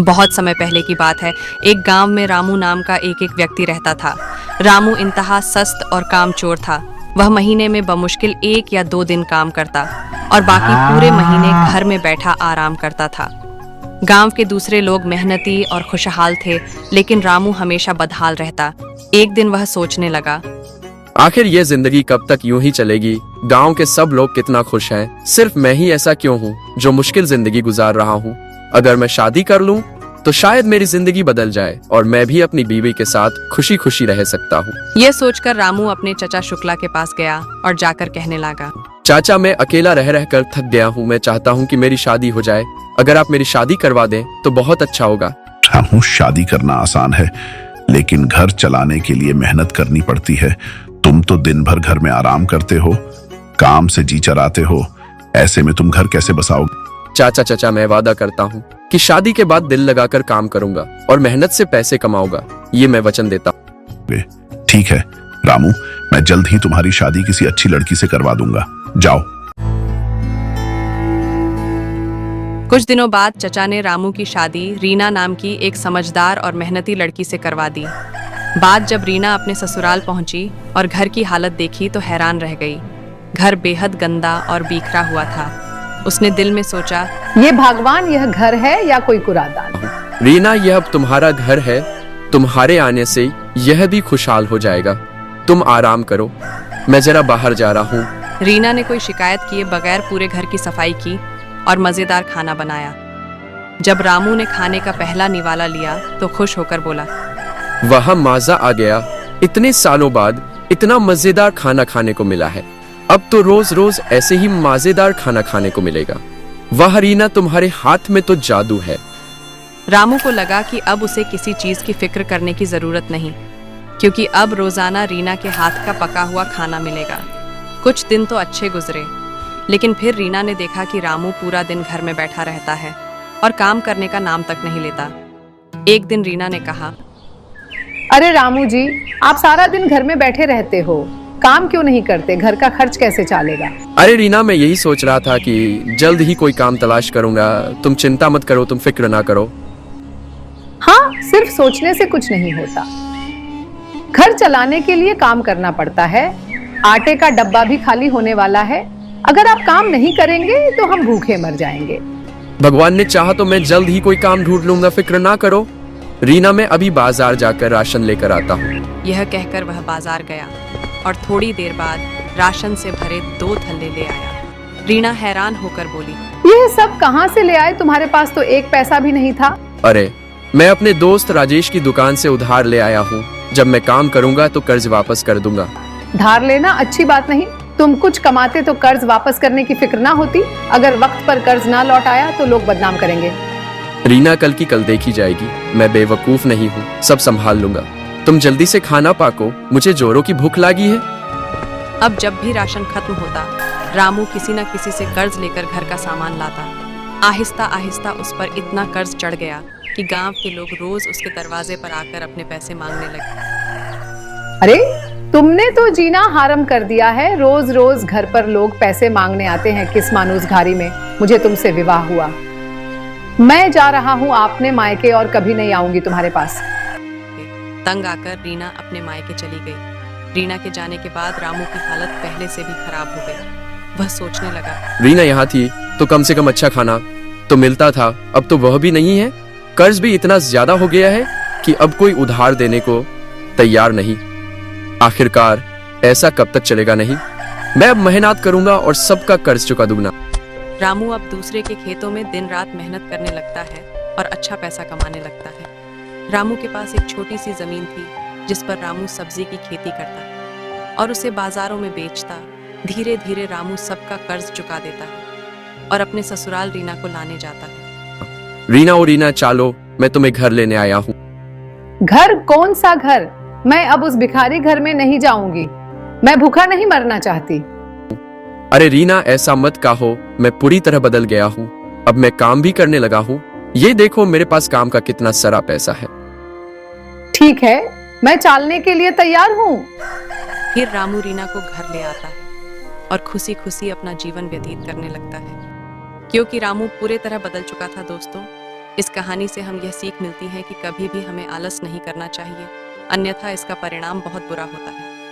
बहुत समय पहले की बात है। एक गांव में रामू नाम का एक व्यक्ति रहता था। रामू इंतहा सस्त और कामचोर था। वह महीने में बमुश्किल 1 या 2 दिन काम करता और बाकी पूरे महीने घर में बैठा आराम करता था। गांव के दूसरे लोग मेहनती और खुशहाल थे, लेकिन रामू हमेशा बदहाल रहता। एक दिन वह सोचने लगा, आखिर ये जिंदगी कब तक यूं ही चलेगी? गांव के सब लोग कितना खुश हैं, सिर्फ मैं ही ऐसा क्यों हूँ जो मुश्किल जिंदगी गुजार रहा हूँ? अगर मैं शादी कर लूं तो शायद मेरी जिंदगी बदल जाए और मैं भी अपनी बीवी के साथ खुशी खुशी रह सकता हूँ। यह सोचकर रामू अपने चचा शुक्ला के पास गया और जाकर कहने लगा, चाचा, मैं अकेला रह रह कर थक गया हूँ। मैं चाहता हूँ कि मेरी शादी हो जाए। अगर आप मेरी शादी करवा दें तो बहुत अच्छा होगा। रामू, शादी करना आसान है, लेकिन घर चलाने के लिए मेहनत करनी पड़ती है। तुम तो दिन भर घर में आराम करते हो, काम से जी चराते हो, ऐसे में तुम घर कैसे बसाओगे? चाचा, मैं वादा करता हूँ कि शादी के बाद दिल लगाकर काम करूंगा और मेहनत से पैसे कमाऊंगा। ये मैं वचन देता हूँ। ठीक है रामू, मैं जल्द ही तुम्हारी शादी किसी अच्छी लड़की से करवा दूंगा। जाओ। कुछ दिनों बाद चचा ने रामू की शादी रीना नाम की एक समझदार और मेहनती लड़की से करवा दी। बात जब रीना अपने ससुराल पहुंची और घर की हालत देखी तो हैरान रह गई। घर बेहद गंदा और बिखरा हुआ था। उसने दिल में सोचा, ये भगवान, यह घर है या कोई कूड़ादान? रीना, यह अब तुम्हारा घर है। तुम्हारे आने से यह भी खुशहाल हो जाएगा। तुम आराम करो, मैं जरा बाहर जा रहा हूँ। रीना ने कोई शिकायत किए बगैर पूरे घर की सफाई की और मजेदार खाना बनाया। जब रामू ने खाने का पहला निवाला लिया तो खुश होकर बोला, वह मजा आ गया। इतने सालों बाद इतना मजेदार खाना खाने को मिला है। अब तो रोज रोज ऐसे ही मजेदार खाना खाने को मिलेगा। वाह रीना, तुम्हारे हाथ में तो जादू है। रामू को लगा कि अब उसे किसी चीज की फिक्र करने की जरूरत नहीं, क्योंकि अब रोजाना रीना के हाथ का पका हुआ खाना मिलेगा। कुछ दिन तो अच्छे गुजरे, लेकिन फिर रीना ने देखा कि रामू पूरा दिन घर में बैठा रहता है और काम करने का नाम तक नहीं लेता। एक दिन रीना ने कहा, अरे रामू जी, आप सारा दिन घर में बैठे रहते हो, काम क्यों नहीं करते? घर का खर्च कैसे चलेगा? अरे रीना, मैं यही सोच रहा था कि जल्द ही कोई काम तलाश करूंगा। तुम चिंता मत करो, तुम फिक्र ना करो। हाँ, सिर्फ सोचने से कुछ नहीं होता। घर चलाने के लिए काम करना पड़ता है। आटे का डब्बा भी खाली होने वाला है। अगर आप काम नहीं करेंगे तो हम भूखे मर जाएंगे। भगवान ने चाहा तो मैं जल्द ही कोई काम ढूंढ लूंगा, फिक्र ना करो। रीना, मैं अभी बाजार जाकर राशन लेकर आता हूँ। यह कहकर वह बाजार गया और थोड़ी देर बाद राशन से भरे 2 थैले ले आया। रीना हैरान होकर बोली, यह सब कहाँ से ले आए? तुम्हारे पास तो 1 पैसा भी नहीं था। अरे, मैं अपने दोस्त राजेश की दुकान से उधार ले आया हूँ। जब मैं काम करूंगा तो कर्ज वापस कर दूंगा। धार लेना अच्छी बात नहीं। तुम कुछ कमाते तो कर्ज वापस करने की फिक्र ना होती। अगर वक्त पर कर्ज ना लौट आया तो लोग बदनाम करेंगे। रीना, कल की कल देखी जाएगी। मैं बेवकूफ नहीं हूँ, सब संभाल लूंगा। तुम जल्दी से खाना पाको, मुझे जोरों की भूख लगी है। अब जब भी राशन खत्म होता, रामू किसी न किसी से कर्ज लेकर घर का सामान लाता। आहिस्ता आहिस्ता उस पर इतना कर्ज चढ़ गया कि गांव के लोग रोज उसके दरवाजे पर आकर अपने पैसे मांगने लगे। अरे, तुमने तो जीना हराम कर दिया है। रोज रोज घर पर लोग पैसे मांगने आते हैं। किस मानूस घारी में मुझे तुमसे विवाह हुआ। मैं जा रहा हूँ आपने मायके और कभी नहीं आऊंगी तुम्हारे पास। तंग आकर रीना अपने मायके चली गई। रीना के जाने के बाद रामू की हालत पहले से भी खराब हो गई। वह सोचने लगा, रीना यहाँ थी तो कम से कम अच्छा खाना तो मिलता था। अब तो वह भी नहीं है। कर्ज भी इतना ज्यादा हो गया है कि अब कोई उधार देने को तैयार नहीं। आखिरकार ऐसा कब तक चलेगा? नहीं, मैं अब मेहनत करूंगा और सबका कर्ज चुका दूंगा। रामू अब दूसरे के खेतों में दिन रात मेहनत करने लगता है और अच्छा पैसा कमाने लगता है। रामू के पास एक छोटी सी जमीन थी जिस पर रामू सब्जी की खेती करता और उसे बाजारों में बेचता। धीरे धीरे रामू सबका कर्ज चुका देता है और अपने ससुराल रीना को लाने जाता है। रीना, ओ रीना, चालो, मैं तुम्हें घर लेने आया हूँ। घर? कौन सा घर? मैं अब उस भिखारी घर में नहीं जाऊंगी। मैं भूखा नहीं मरना चाहती। अरे रीना, ऐसा मत कहो। मैं पूरी तरह बदल गया हूँ। अब मैं काम भी करने लगा हूँ। ये देखो, मेरे पास काम का कितना सारा पैसा है। ठीक है, मैं चालने के लिए तैयार हूँ। फिर रामू रीना को घर ले आता है और खुशी खुशी अपना जीवन व्यतीत करने लगता है, क्योंकि रामू पूरे तरह बदल चुका था। दोस्तों, इस कहानी से हम यह सीख मिलती है कि कभी भी हमें आलस नहीं करना चाहिए, अन्यथा इसका परिणाम बहुत बुरा होता है।